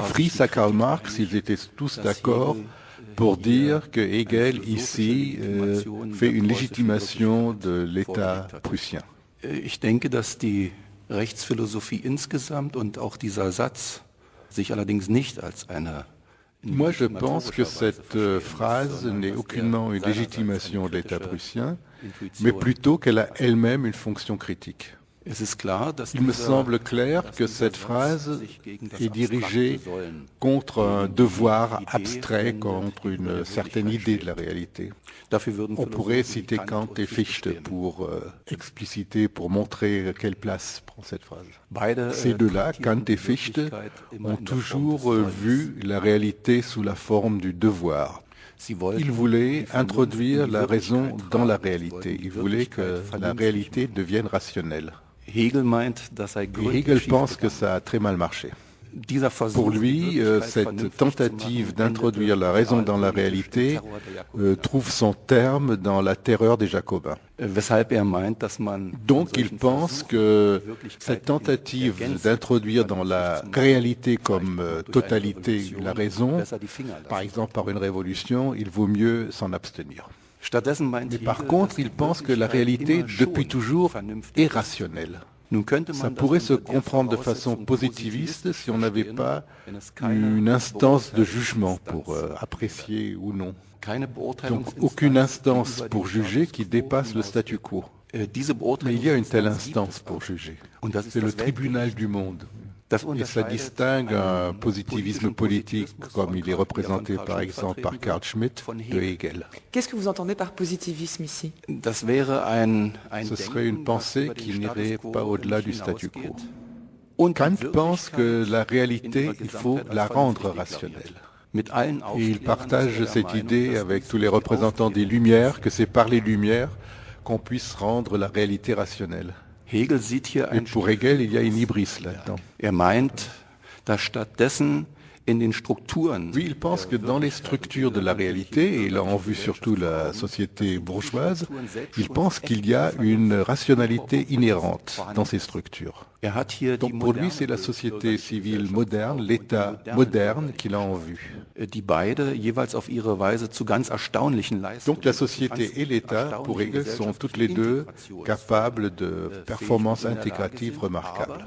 Fries à Karl Marx, ils étaient tous d'accord pour dire que Hegel, ici, fait une légitimation de l'État prussien. Ich denke, dass die Rechtsphilosophie insgesamt und auch dieser Satz sich allerdings nicht als eine Moi, je pense que cette phrase n'est aucunement une légitimation de l'État prussien, mais plutôt qu'elle a elle-même une fonction critique. Il me semble clair que cette phrase est dirigée contre un devoir abstrait, contre une certaine idée de la réalité. On pourrait citer Kant et Fichte pour expliciter, pour montrer quelle place prend cette phrase. Ces deux-là, Kant et Fichte, ont toujours vu la réalité sous la forme du devoir. Ils voulaient introduire la raison dans la réalité. Ils voulaient que la réalité devienne rationnelle. Et Hegel pense que ça a très mal marché. Pour lui, cette tentative d'introduire la raison dans la réalité trouve son terme dans la terreur des Jacobins. Donc il pense que cette tentative d'introduire dans la réalité comme totalité la raison, par exemple par une révolution, il vaut mieux s'en abstenir. Mais par contre, il pense que la réalité, depuis toujours, est rationnelle. Ça pourrait se comprendre de façon positiviste si on n'avait pas une instance de jugement pour apprécier ou non. Donc aucune instance pour juger qui dépasse le statu quo. Mais il y a une telle instance pour juger. C'est le tribunal du monde. Et ça distingue un positivisme politique comme il est représenté par exemple par Carl Schmitt de Hegel. Qu'est-ce que vous entendez par positivisme ici? Ce serait une pensée qui n'irait pas au-delà du statu quo. Kant pense que la réalité, il faut la rendre rationnelle. Et il partage cette idée avec tous les représentants des Lumières, que c'est par les Lumières qu'on puisse rendre la réalité rationnelle. Et pour Hegel, il y a une hybris là-dedans. Oui, il pense que dans les structures de la réalité, et il a en vue surtout la société bourgeoise, il pense qu'il y a une rationalité inhérente dans ces structures. Donc pour lui, c'est la société civile moderne, l'État moderne qu'il a en vue. Donc la société et l'État, pour Hegel, sont toutes les deux capables de performances intégratives remarquables.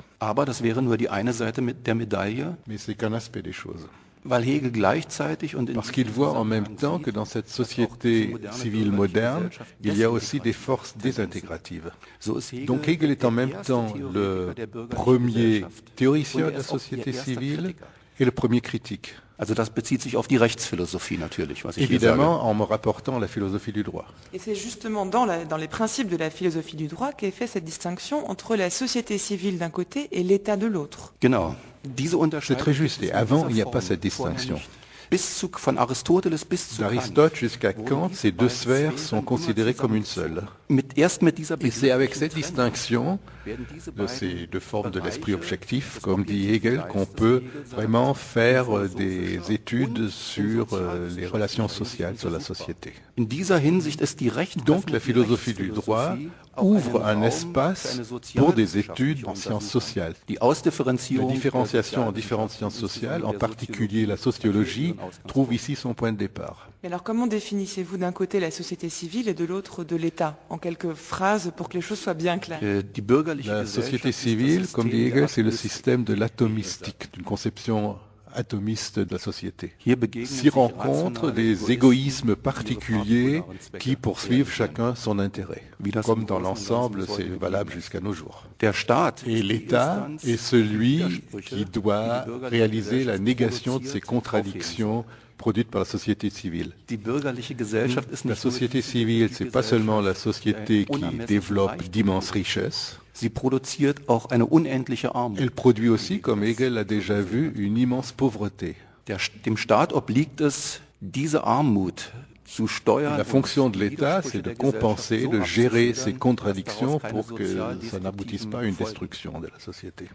Mais c'est qu'un aspect des choses. Parce qu'il voit en même temps que dans cette société civile moderne, il y a aussi des forces désintégratives. Donc Hegel est en même temps le premier théoricien de la société civile et le premier critique. Évidemment, en me rapportant à la philosophie du droit. Et c'est justement dans les principes de la philosophie du droit qu'est faite cette distinction entre la société civile d'un côté et l'État de l'autre. C'est très juste. Et avant, il n'y a pas cette distinction. D'Aristote jusqu'à Kant, ces deux sphères sont considérées comme une seule. Et c'est avec cette distinction de ces deux formes de l'esprit objectif, comme dit Hegel, qu'on peut vraiment faire des études sur les relations sociales, sur la société. Donc la philosophie du droit ouvre un espace pour des études en sciences sociales. La différenciation en différentes sciences sociales, en particulier la sociologie, trouve ici son point de départ. Mais alors comment définissez-vous d'un côté la société civile et de l'autre de l'État, en quelques phrases pour que les choses soient bien claires? La société civile, comme dit Hegel, c'est le système de l'atomistique, d'une conception atomiste de la société. S'y rencontrent des égoïsmes particuliers qui poursuivent chacun son intérêt. Comme dans l'ensemble, c'est valable jusqu'à nos jours. Et l'État est celui qui doit réaliser la négation de ces contradictions produites par la société civile. La société civile, c'est pas seulement la société qui développe d'immenses richesses. Elle produit aussi, comme Hegel l'a déjà vu, une immense pauvreté. La fonction de l'État, c'est de compenser, de gérer ces contradictions pour que ça n'aboutisse pas à une destruction de la société.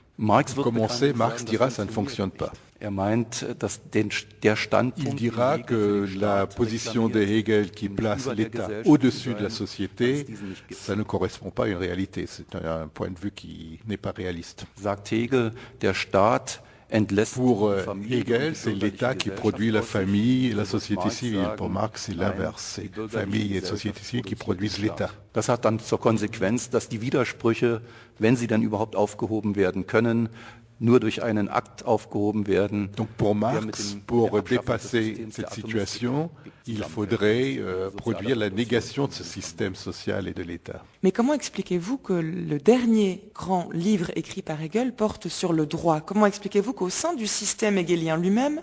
Comme on sait, Marx dira que ça ne fonctionne pas. Il dira que la position de Hegel qui place l'État au-dessus de la société, ça ne correspond pas à une réalité. C'est un point de vue qui n'est pas réaliste. Pour Hegel, c'est l'État qui produit la famille et la société civile. Pour Marx, c'est l'inverse. C'est la famille et la société civile qui produisent l'État. Das hat dann zur Konsequenz, dass die Widersprüche, wenn sie dann überhaupt aufgehoben werden können, nur durch einen Akt aufgehoben werden. Donc pour Marx, pour dépasser cette situation, il faudrait produire la négation de ce système social et de l'État. Mais comment expliquez-vous que le dernier grand livre écrit par Hegel porte sur le droit? Comment expliquez-vous qu'au sein du système hegelien lui-même,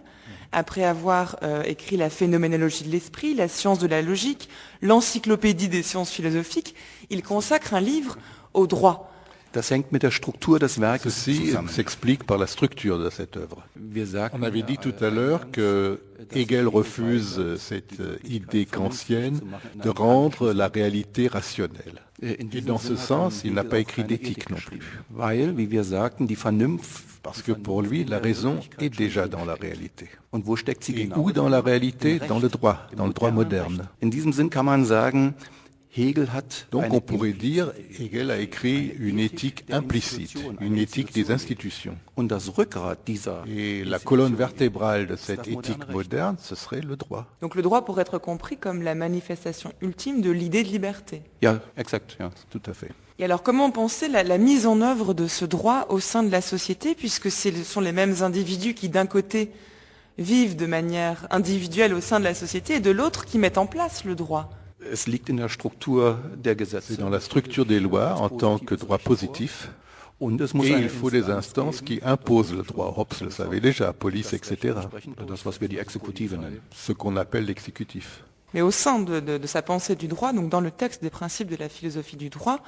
après avoir écrit la phénoménologie de l'esprit, la science de la logique, l'encyclopédie des sciences philosophiques, il consacre un livre au droit? Das hängt mit der Struktur des Werkes Ceci zusammen. s'explique par la structure de cette œuvre. On avait dit tout à l'heure que Hegel refuse cette idée kantienne de rendre la réalité rationnelle. Et dans ce sens, il n'a pas écrit d'éthique non plus. Weil, wie wir sagten, die Vernunft, Parce que pour lui, la raison est déjà dans la réalité. und wo steckt sie Et genau? où dans la réalité? Dans le droit moderne. In diesem Sinn kann man sagen, Hegel hat Donc eine on pourrait dire, Hegel a écrit une éthique implicite, une éthique des institutions. und das Rückgrat dieser Et la colonne vertébrale de cette éthique moderne, ce serait le droit. Donc le droit pourrait être compris comme la manifestation ultime de l'idée de liberté. Ja, exakt, ja. Tout à fait. Et alors comment penser la mise en œuvre de ce droit au sein de la société, puisque ce sont les mêmes individus qui d'un côté vivent de manière individuelle au sein de la société et de l'autre qui mettent en place le droit? Es liegt in der Struktur der Gesetze. C'est dans la structure des lois en tant que droit positif. Und es muss Et eine il faut des instances qui imposent le droit. Hobbes le savait déjà, police, etc. das, was wir die Exekutive nennen. Ce qu'on appelle l'exécutif. Mais au sein de sa pensée du droit, donc dans le texte des principes de la philosophie du droit,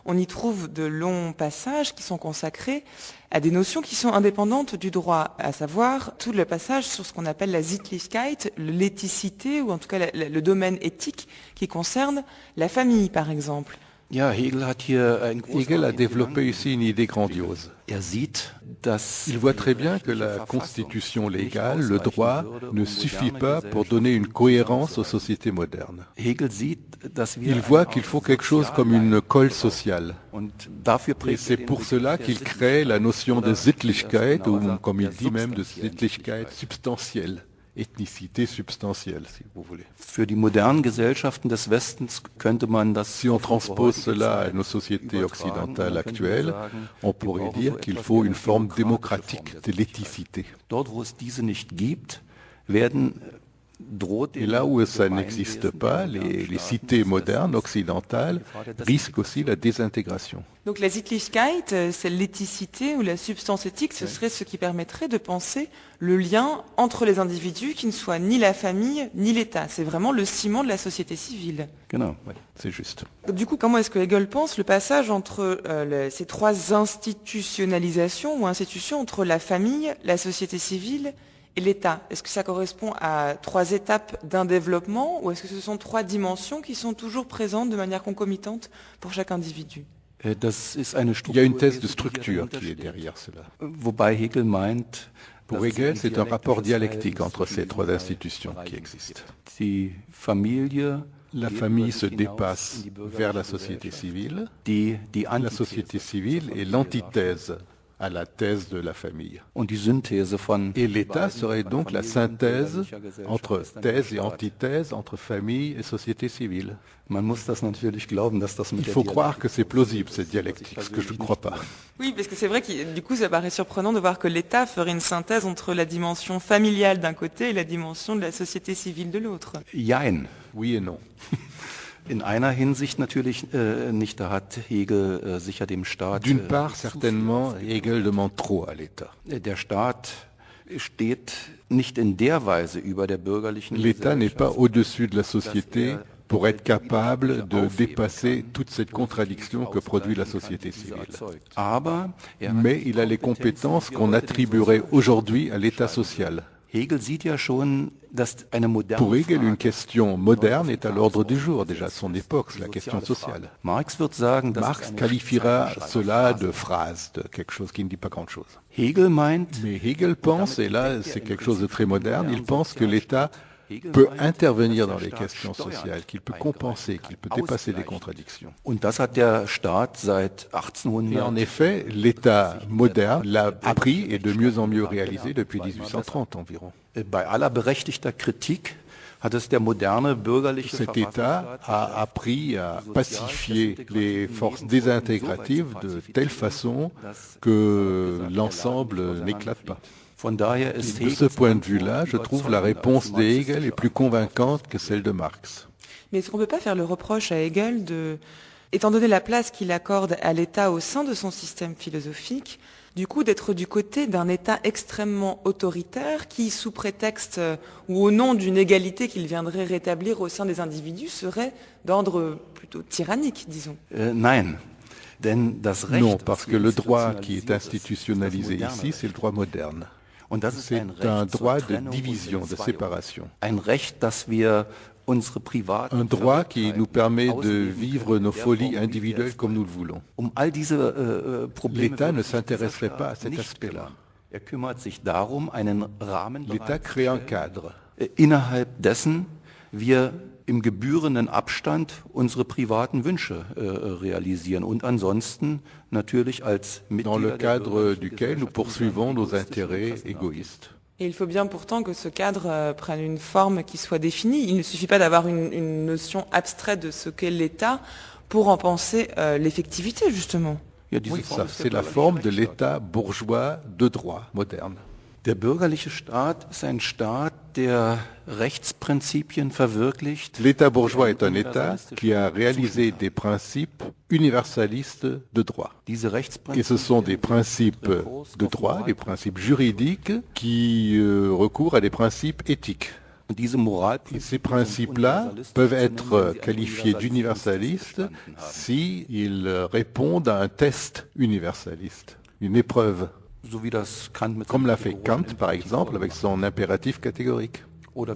on y trouve de longs passages qui sont consacrés à des notions qui sont indépendantes du droit, à savoir tout le passage sur ce qu'on appelle la Sittlichkeit, l'éthicité, ou en tout cas le domaine éthique qui concerne la famille, par exemple. Ja, Hegel hat hier ein Hegel a développé ici une idée grandiose. sieht, dass Il voit très bien que la constitution légale, le droit, ne suffit pas pour donner une cohérence aux sociétés modernes. Hegel sieht, dass wir Il voit qu'il faut quelque chose comme une colle sociale. und dafür Et c'est pour cela qu'il crée la notion de Sittlichkeit, ou comme il dit même de Sittlichkeit substantielle. Ethnicité substantielle, si vous voulez. Für die modernen Gesellschaften des Westens könnte man das Si on transpose cela à nos sociétés occidentales actuelles, on pourrait dire qu'il faut une forme démocratique de l'éthicité. Dort, wo es diese nicht gibt, werden droht Et là où ça n'existe pas, les cités modernes occidentales risquent aussi la désintégration. Donc la Sittlichkeit, c'est l'éthicité ou la substance éthique, ce serait ce qui permettrait de penser le lien entre les individus qui ne soit ni la famille ni l'État. C'est vraiment le ciment de la société civile. Genau. C'est juste. Du coup, comment est-ce que Hegel pense le passage entre ces trois institutionnalisations ou institutions entre la famille, la société civile et l'État? Est-ce que ça correspond à trois étapes d'un développement ou est-ce que ce sont trois dimensions qui sont toujours présentes de manière concomitante pour chaque individu? Das ist eine Il y a une Struktur, thèse de structure qui est derrière cela. wobei Hegel meint, Pour Hegel, c'est un rapport dialectique entre ces trois institutions qui existent. die Familie, La famille se dépasse vers la société civile. die La Antithese société civile est l'antithèse à la thèse de la famille. und die Synthese von Et l'État serait donc la synthèse entre thèse et antithèse, entre famille et société civile. Man muss das natürlich glauben, dass das mit Il der faut croire que c'est plausible, cette dialectique, ce que je ne crois pas. Oui, parce que c'est vrai que du coup, ça paraît surprenant de voir que l'État ferait une synthèse entre la dimension familiale d'un côté et la dimension de la société civile de l'autre. Jein. Oui et non. In einer Hinsicht natürlich nicht, da hat Hegel sicher dem Staat D'une part, certainement, Hegel demande trop à l'État. der Staat steht nicht in der Weise über der bürgerlichen L'État n'est pas Gesellschaft, au-dessus de la société pour être capable de dépasser toute cette contradiction que produit la société civile. aber Mais il a les compétences qu'on attribuerait aujourd'hui à l'État social. Hegel sieht ja schon, dass eine moderne Pour Hegel, une Frage, question moderne est à l'ordre du jour, déjà de son époque, c'est la question sociale. Marx wird sagen, dass Marx es eine qualifiera Zeitverschwendung cela de phrase, de quelque chose qui ne dit pas grand-chose. Hegel meint, Mais Hegel pense, et là c'est quelque chose de très moderne, il pense que l'État peut intervenir dans les questions sociales, qu'il peut compenser, qu'il peut dépasser les contradictions. und das hat der Staat seit Et en 1800 effet, l'État moderne l'a appris et de mieux en mieux réalisé depuis 1830 environ. bei aller berechtigter Kritik Cet État a appris à pacifier les forces désintégratives de telle façon que l'ensemble n'éclate pas. Et de ce point de vue-là, je trouve la réponse d'Hegel est plus convaincante que celle de Marx. Mais est-ce qu'on ne peut pas faire le reproche à Hegel étant donné la place qu'il accorde à l'État au sein de son système philosophique, du coup d'être du côté d'un État extrêmement autoritaire qui, sous prétexte ou au nom d'une égalité qu'il viendrait rétablir au sein des individus, serait d'ordre plutôt tyrannique, disons? Non, parce que le droit qui est institutionnalisé ici, c'est le droit moderne. C'est un droit de division, de séparation. Un droit qui nous permet de vivre nos folies individuelles comme nous le voulons. L'État ne s'intéresserait pas à cet aspect-là. L'État crée un cadre. Innerhalb dessen wir im gebührenden Abstand unsere privaten Wünsche realisieren und ansonsten natürlich als Mitglieder dans le cadre duquel nous poursuivons nos intérêts égoïstes. Et il faut bien pourtant que ce cadre prenne une forme qui soit définie. Il ne suffit pas d'avoir une notion abstraite de ce qu'est l'État pour en penser l'effectivité, justement. Oui, ça, c'est la forme de l'État bourgeois de droit moderne. Der bürgerliche Staat ist ein Staat, der Rechtsprinzipien verwirklicht. L'État bourgeois est un État qui a réalisé des principes universalistes de droit. Et ce sont des principes de droit, des principes juridiques qui recourent à des principes éthiques. Et ces principes-là peuvent être qualifiés d'universalistes s'ils répondent à un test universaliste, une épreuve. Comme l'a fait Kant, par exemple, avec son impératif catégorique. Ou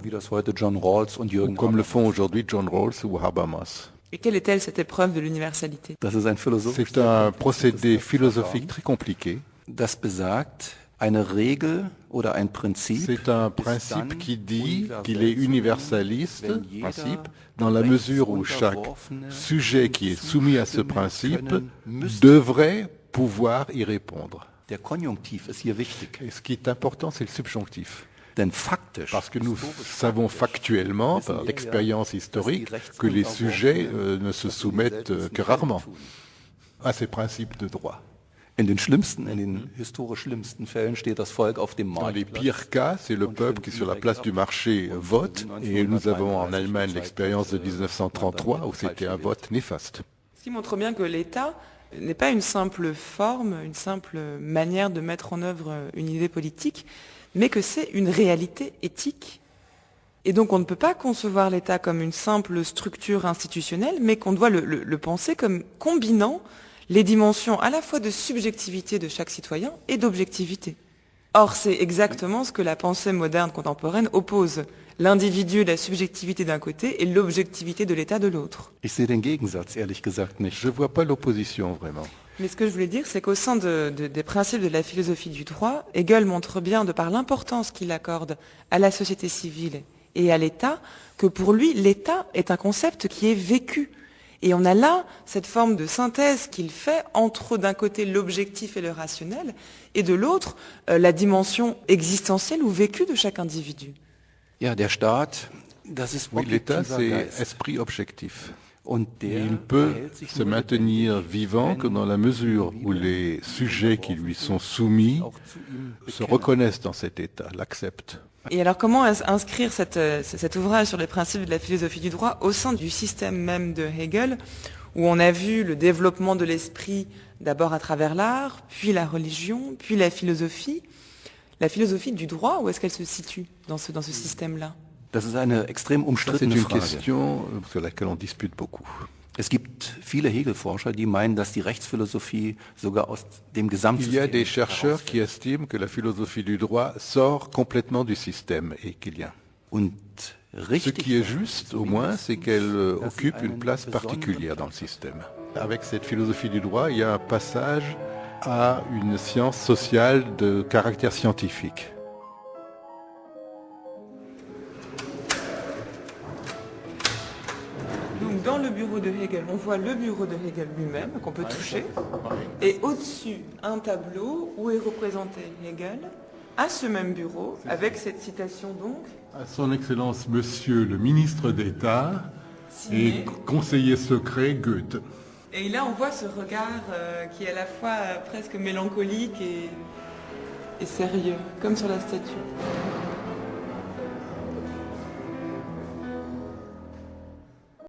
comme le font aujourd'hui John Rawls ou Habermas. Et quelle est-elle, cette épreuve de l'universalité? C'est un procédé philosophique très compliqué. C'est un principe qui dit qu'il est universaliste, dans la mesure où chaque sujet qui est soumis à ce principe devrait pouvoir y répondre. Et ce qui est important, c'est le subjonctif. Parce que nous savons factuellement, par l'expérience historique, que les sujets ne se soumettent que rarement à ces principes de droit. Dans les pires cas, c'est le peuple qui, sur la place du marché, vote. Et nous avons en Allemagne l'expérience de 1933, où c'était un vote néfaste. Ce qui montre bien que l'État n'est pas une simple forme, une simple manière de mettre en œuvre une idée politique, mais que c'est une réalité éthique. Et donc on ne peut pas concevoir l'État comme une simple structure institutionnelle, mais qu'on doit le penser comme combinant les dimensions à la fois de subjectivité de chaque citoyen et d'objectivité. Or, c'est exactement ce que la pensée moderne contemporaine oppose. L'individu, la subjectivité d'un côté et l'objectivité de l'État de l'autre. Je ne vois pas l'opposition vraiment. Mais ce que je voulais dire, c'est qu'au sein des principes de la philosophie du droit, Hegel montre bien, de par l'importance qu'il accorde à la société civile et à l'État, que pour lui, l'État est un concept qui est vécu. Et on a là cette forme de synthèse qu'il fait entre, d'un côté, l'objectif et le rationnel, et de l'autre, la dimension existentielle ou vécue de chaque individu. Oui, l'État, c'est esprit objectif. Et il peut se maintenir vivant que dans la mesure où les sujets qui lui sont soumis se reconnaissent dans cet état, l'acceptent. Et alors comment inscrire cet ouvrage sur les principes de la philosophie du droit au sein du système même de Hegel, où on a vu le développement de l'esprit d'abord à travers l'art, puis la religion, puis la philosophie. La philosophie du droit, où est-ce qu'elle se situe dans ce système-là? C'est une question sur laquelle on dispute beaucoup. Es gibt viele Hegel-Forscher, die meinen, dass die Rechtsphilosophie sogar aus dem Gesamtsystem. Il y a des chercheurs qui estiment que la philosophie du droit sort complètement du système hegelien. Ce qui est juste, au moins, c'est qu'elle occupe une place particulière dans le système. Avec cette philosophie du droit, il y a un passage à une science sociale de caractère scientifique. Donc dans le bureau de Hegel, on voit le bureau de Hegel lui-même, qu'on peut toucher, et au-dessus, un tableau où est représenté Hegel à ce même bureau, avec cette citation donc. À son Excellence Monsieur le ministre d'État Signé. et conseiller secret Goethe. Et là, on voit ce regard qui est à la fois presque mélancolique et sérieux, comme sur la statue.